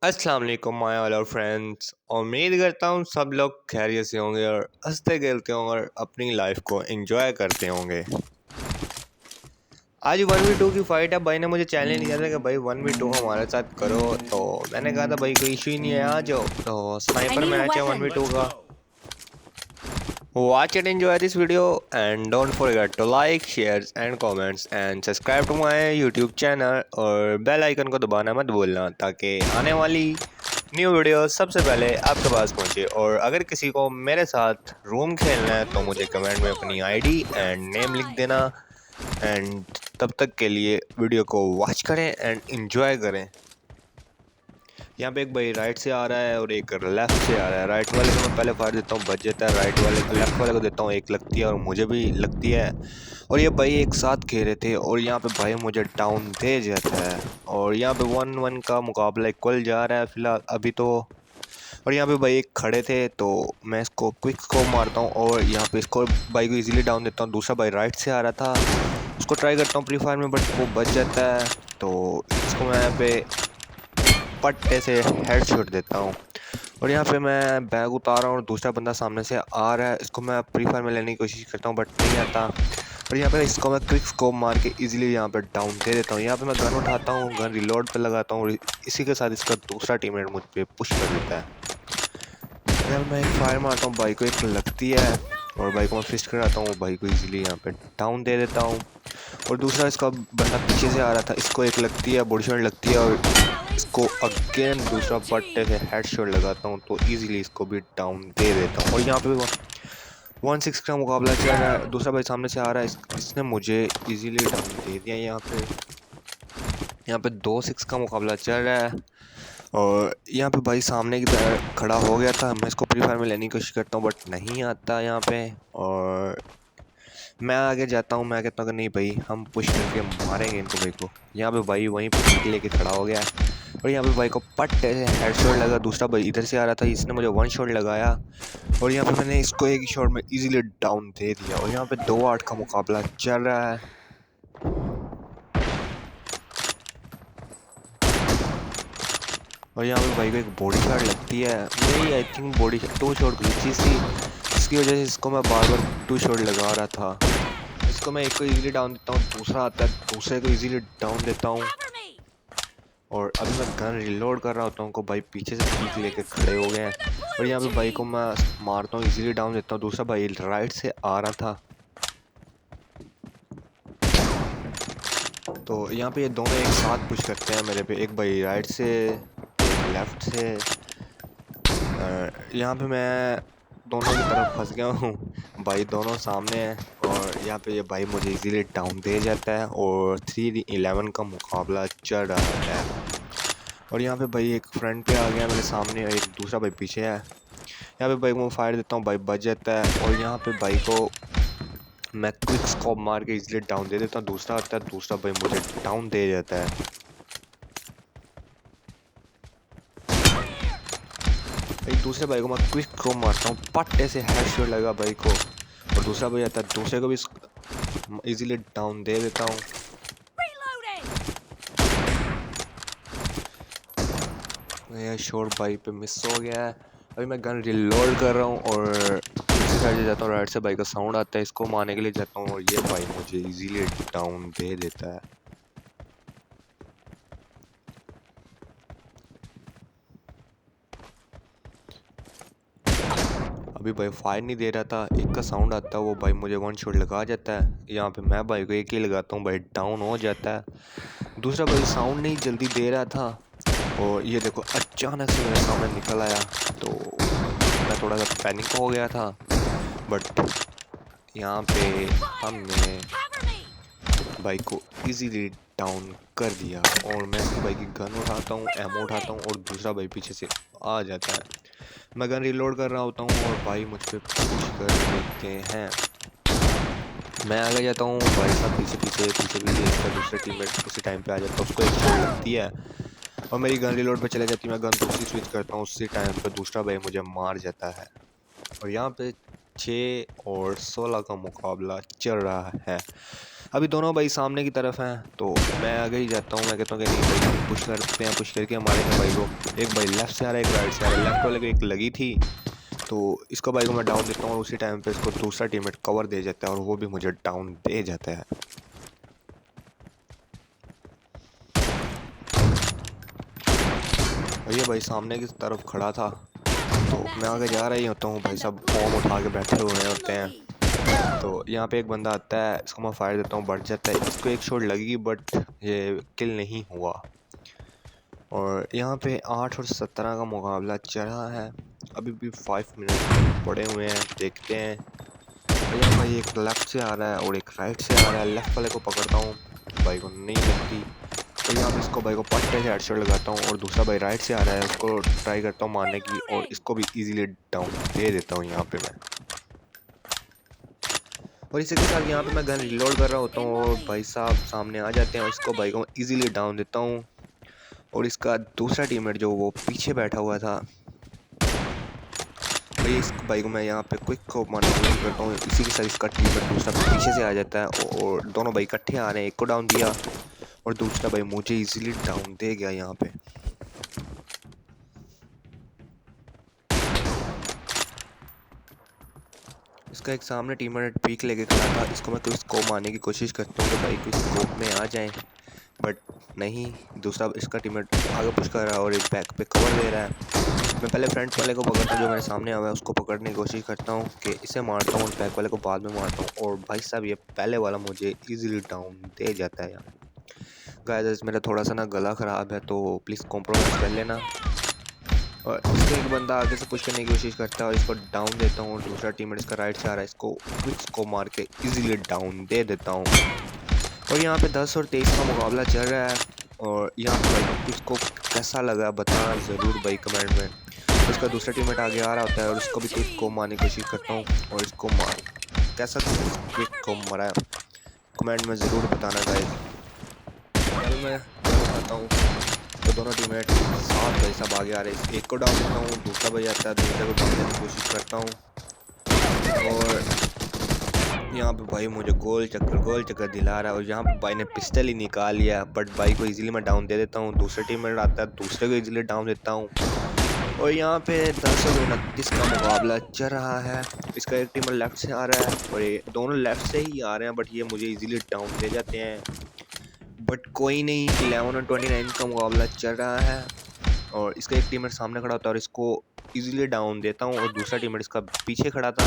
अस्सलाम वालेकुम my all और फ्रेंड्स। उम्मीद करता हूँ सब लोग खैरियत से होंगे और हंसते खेलते होंगे और अपनी लाइफ को एंजॉय करते होंगे। आज 1v2 की फाइट है। भाई ने मुझे चैलेंज दिया था कि भाई 1v2 हमारे साथ करो, तो मैंने कहा था भाई कोई इशू ही नहीं है, आ जाओ। तो I sniper need a match है weapon. 1v2 का। Watch it, enjoy this video, and don't forget to like, shares and comments and subscribe to my YouTube channel और बेल आइकन को दबाना मत भूलना ताकि आने वाली न्यू वीडियो सबसे पहले आपके पास पहुंचे। और अगर किसी को मेरे साथ रूम खेलना है तो मुझे कमेंट में अपनी आईडी एंड नेम लिख देना। एंड तब तक के लिए वीडियो को वॉच करें एंड एंजॉय करें। यहाँ पे एक भाई राइट से आ रहा है और एक लेफ्ट से आ रहा है। राइट वाले को मैं पहले फाड़ देता हूँ, बच जाता है। राइट वाले को लेफ्ट वाले को देता हूँ, एक लगती है और मुझे भी लगती है। और ये भाई एक साथ खेल थे और यहाँ पे भाई मुझे डाउन दे जाता है। और यहाँ पे 1-1 का मुकाबला इक्वल जा रहा है फिलहाल अभी तो। और यहाँ पे भाई एक खड़े थे तो मैं इसको क्विक स्कोप मारता हूँ और यहाँ पे इसको भाई को इजीली डाउन देता हूँ। दूसरा भाई राइट से आ रहा था, उसको ट्राई करता हूँ प्री फायर में, बट वो बच जाता है। तो इसको मैं यहाँ पे पट्टे से हेड शॉट देता हूँ। और यहाँ पे मैं बैग उतार रहा हूँ और दूसरा बंदा सामने से आ रहा है, इसको मैं प्री फायर में लेने की कोशिश करता हूँ बट नहीं आता। और यहाँ पे इसको मैं क्विक स्कोप मार के इजीली यहाँ पे डाउन दे देता हूँ। यहाँ पे मैं गन उठाता हूँ, गन रिलोड पे लगाता हूँ और इसी के साथ इसका दूसरा टीममेट मुझ पे पुश कर देता है। यहाँ पे मैं एक फायर मारता हूँ, भाई को एक लगती है और भाई को मैं फिस्ट कराता हूँ, भाई को इजीली यहाँ पे डाउन दे देता हूँ। और दूसरा इसका बंदा पीछे से आ रहा था, इसको एक लगती है, बॉडी शॉट लगती है और इसको अगेन दूसरा पट्टे से हेड शॉट लगाता हूँ तो इजीली इसको भी डाउन दे देता हूँ। और यहाँ पे 1-6 का मुकाबला चल रहा है। दूसरा भाई सामने से आ रहा है, इसने मुझे इजीली डाउन दे दिया। यहाँ पे 2-6 का मुकाबला चल रहा है। और यहाँ पे भाई सामने की तरह खड़ा हो गया था, मैं इसको प्री फायर में लेने की कोशिश करता हूँ बट नहीं आता यहाँ पे। और मैं आगे जाता हूँ, मैं कहता हूँ कि नहीं भाई हम पुश करके मारेंगे इनको भाई को। यहाँ पे भाई वहीं पे लेके खड़ा हो गया है और यहाँ पे भाई को पट्टे से हेड शॉट लगा। दूसरा भाई इधर से आ रहा था, इसने मुझे वन शॉट लगाया और यहाँ पे मैंने इसको एक ही शॉट में इजीली डाउन दे दिया। और यहाँ पे 2-8 का मुकाबला चल रहा है। और यहाँ पे भाई को एक बॉडी शॉट लगती है, मेरी I think body 2 shot glitches थी, इसकी वजह से इसको मैं बार बार 2 शॉट लगा रहा था। इसको मैं एक को इजीली डाउन देता हूँ, दूसरा आता है, दूसरे को इजीली डाउन देता हूँ। और अभी मैं गन रिलोड कर रहा होता हूँ, उनको भाई पीछे से पीक लेके खड़े हो गए हैं। और यहाँ पे भाई को मैं मारता हूँ, इजीली डाउन देता हूँ। दूसरा भाई राइट से आ रहा था, तो यहाँ पे ये दोनों एक साथ पुश करते हैं मेरे पे, एक भाई राइट से एक लेफ्ट से। यहाँ पे मैं दोनों की तरफ फंस गया हूँ, भाई दोनों सामने हैं। और यहाँ पे ये भाई मुझे इजीली डाउन दे जाता है और 3-11 का मुकाबला चल रहा है। और यहाँ पे भाई एक फ्रंट पे आ गया मेरे सामने और एक दूसरा भाई पीछे है। यहाँ पे भाई को फायर देता हूँ, भाई बच जाता है। और यहाँ पे भाई को मैं क्विक स्कोप मार के इजीली डाउन दे देता हूँ। दूसरा आता है, दूसरा भाई मुझे डाउन दे जाता है। भाई दूसरे भाई को मैं क्विक स्कोप मारता हूँ, पट्टे से हेडशॉट लगा भाई को। और दूसरा भाई आता है, दूसरे को भी इजीली डाउन दे देता हूँ। यह शॉट भाई पे मिस हो गया है। अभी मैं गन रिलोड कर रहा हूँ और दूसरी साइड जाता हूँ, राइट से भाई का साउंड आता है, इसको मारने के लिए जाता हूँ और ये भाई मुझे इजीली डाउन दे देता है। अभी भाई फायर नहीं दे रहा था, एक का साउंड आता है, वो भाई मुझे वन शॉट लगा जाता है। यहाँ पे मैं भाई को एक ही लगाता हूँ, भाई डाउन हो जाता है। दूसरा भाई साउंड नहीं जल्दी दे रहा था और ये देखो अचानक से मेरे सामने निकल आया, तो मैं थोड़ा सा पैनिक हो गया था। बट यहाँ पे हमने भाई को इजीली डाउन कर दिया। और मैं भाई की गन उठाता हूँ, एमो उठाता हूँ और दूसरा भाई पीछे से आ जाता है। मैं गन रिलोड कर रहा होता हूँ और भाई मुझ पे पुश कर देते हैं। मैं आगे जाता हूँ, भाई साहब पीछे पीछे पीछे पीछे इसका दूसरा टीममेट उसी टाइम पे आ जाता है, उसको एक शॉट लगती है और मेरी गन रिलोड पे चले जाती है। मैं गन दूसरी स्विच करता हूँ, उसी टाइम पे दूसरा भाई मुझे मार जाता है। और यहाँ पे 6 और 16 का मुकाबला चल रहा है। अभी दोनों भाई सामने की तरफ हैं, तो मैं आगे ही जाता हूँ। मैं कहता हूँ कि नहीं भाई हम पुश करते हैं, पुश करके मारेंगे भाई को। एक भाई लेफ्ट से आ रहा है, एक राइट से आ रहा है। लेफ्ट वाले को एक लगी थी, तो इसको भाई को मैं डाउन देता हूँ और उसी टाइम पे इसको दूसरा टीममेट कवर दे जाता है और वो भी मुझे डाउन दे जाता है। और ये भाई सामने की तरफ खड़ा था, तो मैं आगे जा रही होता हूँ। भाई सब फॉर्म उठा के बैठे हुए होते हैं, तो यहाँ पे एक बंदा आता है, इसको मैं फायर देता हूँ, बढ़ जाता है। इसको एक शॉट लगी बट ये किल नहीं हुआ। और यहाँ पे 8 और 17 का मुकाबला चल रहा है। अभी भी 5 मिनट पड़े हुए हैं, देखते हैं। तो यहाँ भाई एक लेफ्ट से आ रहा है और एक राइट से आ रहा है। लेफ्ट वाले को पकड़ता हूँ, भाई को नहीं लगती, तो यहाँ पे इसको भाई को पट्टे से हेडशॉट लगाता हूँ। और दूसरा भाई राइट से आ रहा है, उसको ट्राई करता हूँ मारने की और इसको भी इजीली डाउन दे देता हूँ यहाँ पे मैं। और इसी के साथ यहाँ पे मैं गन रिलोड कर रहा होता हूँ और भाई साहब सामने आ जाते हैं और इसको भाई को इजीली डाउन देता हूँ। और इसका दूसरा टीममेट जो वो पीछे बैठा हुआ था, भाई इस भाई को मैं यहाँ पे क्विक को मारने की कोशिश करता हूँ। इसी के साथ इसका टीममेट दूसरा पीछे से आ जाता है और दोनों भाई इकट्ठे आ रहे हैं। एक को डाउन दिया और दूसरा भाई मुझे इजीली डाउन दे गया यहाँ पे। इसका एक सामने टीममेट पीक लेके खड़ा था, इसको मैं कोई स्कोप मारने की कोशिश करता हूँ कि भाई कोई स्कोप में आ जाए, बट नहीं। दूसरा इसका टीममेट आगे पुश कर रहा है और एक बैक पे कवर दे रहा है। मैं पहले फ्रंट वाले को पकड़ता हूँ, जो मेरे सामने आया है उसको पकड़ने की कोशिश करता हूँ कि इसे मारता हूँ और बैक वाले को बाद में मारता हूँ। और भाई साहब ये पहले वाला मुझे इजीली डाउन दे जाता है यार। गाइस मेरा थोड़ा सा ना गला ख़राब है, तो प्लीज़ कॉम्प्रोमाइज़ कर लेना। और इसके एक बंदा आगे से पुश करने की कोशिश करता है और इसको डाउन देता हूँ। और दूसरा टीममेट इसका राइट से आ रहा है, इसको क्विक्स को मार के इजीली डाउन दे देता हूँ। और यहाँ पे 10 और 23 का मुकाबला चल रहा है। और यहाँ पे भाई इसको कैसा लगा बताना ज़रूर भाई कमेंट में। उसका दूसरा टीममेट आगे आ रहा होता है और उसको भी क्विक को मारने की कोशिश करता हूँ और इसको मार कैसा क्विक को मारा कमेंट में ज़रूर बताना गाइस। अभी मैं बताता हूँ, तो दोनों टीममेट साथ भाई सब आगे आ रहे हैं। एक को डाउन देता हूँ, दूसरा भाई आता है, दूसरे को डाउन देने की कोशिश करता हूँ। और यहाँ पे भाई मुझे गोल चक्कर दिला रहा है। और यहाँ पे भाई ने पिस्टल ही निकाल लिया, बट भाई को इजीली मैं डाउन दे देता हूँ। दूसरे टीममेट आता है, दूसरे को इजीली डाउन देता हूँ। और यहाँ पे 10 और 29 का मुकाबला चल रहा है। इसका एक टीममेट लेफ्ट से आ रहा है और ये दोनों लेफ्ट से ही आ रहे हैं, बट ये मुझे इजीली डाउन दे जाते हैं। बट कोई नहीं, 11 और 29 का मुकाबला चल रहा है। और इसका एक टीममेट सामने खड़ा होता है और इसको इजीली डाउन देता हूँ। और दूसरा टीममेट इसका पीछे खड़ा था,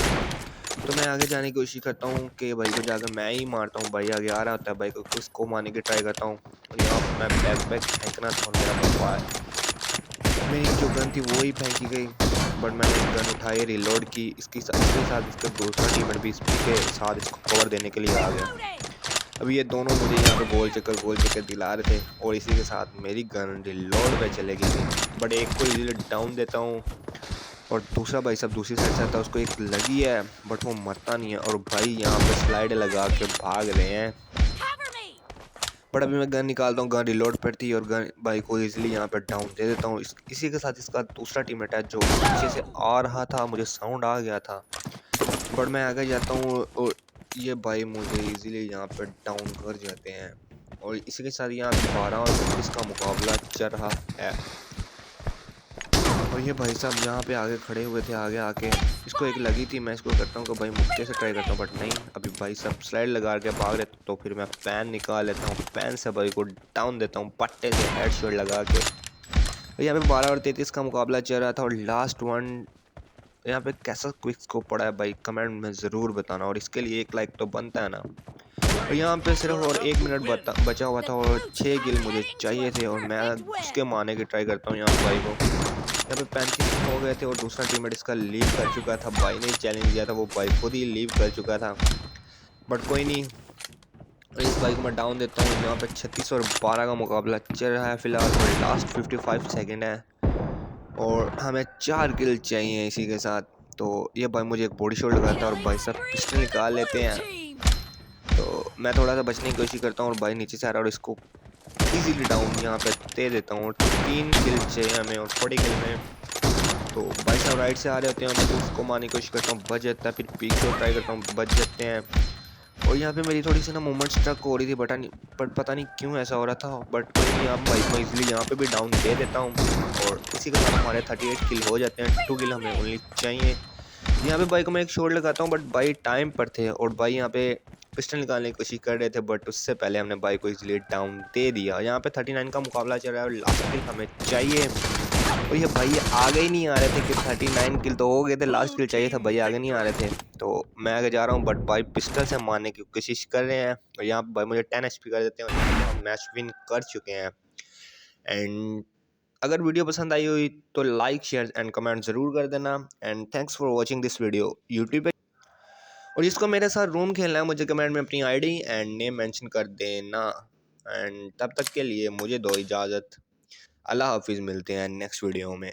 तो मैं आगे जाने की कोशिश करता हूँ कि भाई को जाकर मैं ही मारता हूँ। भाई आगे आ रहा होता है, भाई को उसको मारने की ट्राई करता हूँ। और यहाँ पर मैं बैक फेंकना था, मेरा बकवास मेरी जो गन थी वो ही फेंकी गई, बट मैंने गन उठाई, रिलोड की। इसके साथ इसका दूसरा टीममेट भी इसके साथ इसको कवर देने के लिए आ गया। अभी ये दोनों मुझे यहाँ पे गोल चक्कर दिला रहे थे और इसी के साथ मेरी गन रिलोड पे चले गई थी। बट एक को इजीली डाउन देता हूँ और दूसरा भाई सब दूसरी साइड से आता है, उसको एक लगी है बट वो मरता नहीं है। और भाई यहाँ पे स्लाइड लगा के भाग रहे हैं। बट अभी मैं गन निकालता हूँ, गन रिलोड पर थी और गन भाई को इजीली यहाँ पे डाउन दे देता हूँ। इसी के साथ इसका दूसरा टीममेट है जो पीछे से आ रहा था, मुझे साउंड आ गया था, बट मैं आगे जाता हूँ और ये भाई मुझे इजीली यहाँ पे डाउन कर जाते हैं। और इसी के साथ यहाँ 12 और 25 का मुकाबला चल रहा है। और ये भाई साहब यहाँ पे आगे खड़े हुए थे, आगे आके इसको एक लगी थी। मैं इसको करता हूँ कि भाई मुक्के से ट्राई करता हूँ, बट नहीं। अभी भाई साहब स्लाइड लगा के भाग रहे, तो फिर मैं पैन निकाल लेता हूँ, पैन से भाई को डाउन देता हूँ पट्टे से हेडशॉट लगा के। और यहाँ पे 12 और 33 का मुकाबला चल रहा था और लास्ट वन यहाँ पे कैसा क्विक स्कोप पड़ा है भाई कमेंट में ज़रूर बताना। और इसके लिए एक लाइक तो बनता है ना। और यहाँ पे सिर्फ और 1 मिनट बचा हुआ था और 6 किल मुझे चाहिए थे और मैं उसके मारने की ट्राई करता हूँ यहाँ भाई को। यहाँ पे 35 हो गए थे और दूसरा टीममेट इसका लीव कर चुका था। भाई ने चैलेंज दिया था, वो भाई खुद ही लीव कर चुका था, बट कोई नहीं। इस भाई को मैं डाउन देता हूँ। यहाँ पे 36 और 12 का मुकाबला चल रहा है फिलहाल और लास्ट 55 सेकेंड है और हमें 4 किल चाहिए इसी के साथ। तो ये भाई मुझे एक बॉडी शॉट लगाता है और भाई सब पिस्टल निकाल लेते हैं, तो मैं थोड़ा सा बचने की कोशिश करता हूँ और भाई नीचे से आ रहा है और इसको इजीली डाउन यहाँ पे दे देता हूँ। 3 किल चाहिए हमें और 40 किल में। तो भाई साहब राइट से आ रहे होते हैं, मैं उसको मारने की कोशिश करता हूँ, बच जाता है। फिर पीक को ट्राई करता हूँ, बच जाते हैं। और यहाँ पे मेरी थोड़ी सी ना मूवमेंट स्ट्रक हो रही थी, बट पता नहीं क्यों ऐसा हो रहा था। बट कोई नहीं, आप बाइक में इजीली यहाँ पे भी डाउन दे देता हूँ। और इसी के साथ हमारे 38 किल हो जाते हैं। 2 किल हमें ओनली चाहिए। यहाँ पे बाइक में एक शॉट लगाता हूँ, बट भाई टाइम पर थे और भाई यहाँ पे पिस्टल निकालने की कोशिश कर रहे थे, बट उससे पहले हमने बाइक को इजीली डाउन दे दिया। यहाँ पे 39 का मुकाबला चल रहा है और लास्ट किल हमें चाहिए। और ये भाई आगे ही नहीं आ रहे थे कि 39 किल तो हो गए थे, लास्ट किल चाहिए था, भाई आगे नहीं आ रहे थे। तो मैं आगे जा रहा हूँ, बट भाई पिस्टल से मारने की कोशिश कर रहे हैं। और यहाँ पर भाई मुझे 10 HP कर देते हैं और यहाँ पे हम मैच विन कर चुके हैं। एंड अगर वीडियो पसंद आई हुई तो लाइक शेयर एंड कमेंट ज़रूर कर देना। And thanks for watching this video YouTube पे। और जिसको मेरे साथ रूम खेलना है मुझे कमेंट में अपनी आईडी एंड नेम मेंशन कर देना। एंड तब तक के लिए मुझे दो इजाज़त। अल्लाह हाफिज़, मिलते हैं नेक्स्ट वीडियो में।